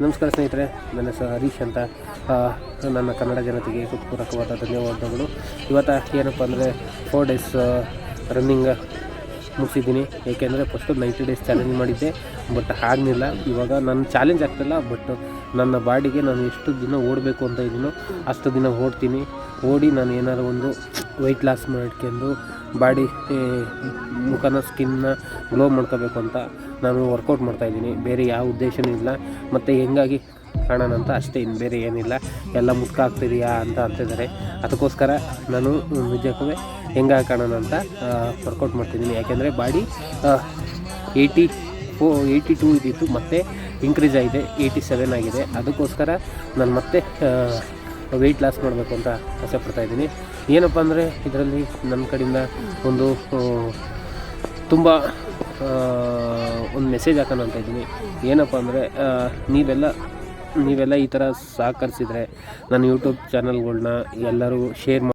ನಮಸ್ಕಾರ ಸ್ನೇಹಿತರೆ, ನನ್ನ ಹೆಸರು ಹರೀಶ್ ಅಂತ. ನನ್ನ ಕನ್ನಡ ಜನತೆಗೆ ಹೃತ್ಪೂರ್ವಕವಾದ ಧನ್ಯವಾದಗಳು. ಇವತ್ತು ಏನಪ್ಪ ಅಂದರೆ 4 ಡೇಸ್ ರನ್ನಿಂಗ್ ಮುಗಿಸಿದ್ದೀನಿ. ಏಕೆಂದರೆ ಫಸ್ಟು 90 ಡೇಸ್ ಚಾಲೆಂಜ್ ಮಾಡಿದ್ದೆ, ಬಟ್ ಆಗಲಿಲ್ಲ. ಇವಾಗ ನನ್ನ ಚಾಲೆಂಜ್ ಆಗ್ತಿಲ್ಲ, ಬಟ್ ನನ್ನ ಬಾಡಿಗೆ ನಾನು ಎಷ್ಟು ದಿನ ಓಡಬೇಕು ಅಂತ ಇದ್ದೀನೋ ಅಷ್ಟು ದಿನ ಓಡ್ತೀನಿ. ಓಡಿ ನಾನು ಏನಾದ್ರು ಒಂದು ವೆಯ್ಟ್ ಲಾಸ್ ಮಾಡ್ಕೊಂಡು ಬಾಡಿ ಮುಖನ ಸ್ಕಿನ್ನ ಗ್ಲೋ ಮಾಡ್ಕೋಬೇಕು ಅಂತ ನಾನು ವರ್ಕೌಟ್ ಮಾಡ್ತಾಯಿದ್ದೀನಿ. ಬೇರೆ ಯಾವ ಉದ್ದೇಶನೂ ಇಲ್ಲ. ಮತ್ತು ಹೆಂಗಾಗಿ ಕಾಣೋಣ ಅಂತ ಅಷ್ಟೇ, ಇನ್ನು ಬೇರೆ ಏನಿಲ್ಲ. ಎಲ್ಲ ಮುಖ ಆಗ್ತಿದೆಯಾ ಅಂತ ಅಂತಿದ್ದಾರೆ. ಅದಕ್ಕೋಸ್ಕರ ನಾನು ನಿಜಕ್ಕೂ ಹೆಂಗಾಗಿ ಕಾಣೋಣ ಅಂತ ವರ್ಕೌಟ್ ಮಾಡ್ತಿದ್ದೀನಿ. ಯಾಕೆಂದರೆ ಬಾಡಿ 82 ಇದ್ದಿತ್ತು, ಮತ್ತು ಇನ್ಕ್ರೀಸ್ ಆಗಿದೆ, 87 ಆಗಿದೆ. ಅದಕ್ಕೋಸ್ಕರ ನಾನು ಮತ್ತೆ ವೆಯ್ಟ್ ಲಾಸ್ ಮಾಡಬೇಕು ಅಂತ ಆಸೆ ಪಡ್ತಾಯಿದ್ದೀನಿ. ಏನಪ್ಪ ಅಂದರೆ ಇದರಲ್ಲಿ ನನ್ನ ಕಡೆಯಿಂದ ಒಂದು ತುಂಬ ಒಂದು ಮೆಸೇಜ್ ಹಾಕೋಣ ಅಂತ ಇದ್ದೀನಿ. ಏನಪ್ಪ ಅಂದರೆ ನೀವೆಲ್ಲ ಈ ಥರ ಸಹಕರಿಸಿದರೆ ನನ್ನ ಯೂಟ್ಯೂಬ್ ಚಾನಲ್ಗಳ್ನ ಎಲ್ಲರೂ ಶೇರ್ ಮಾಡಿ.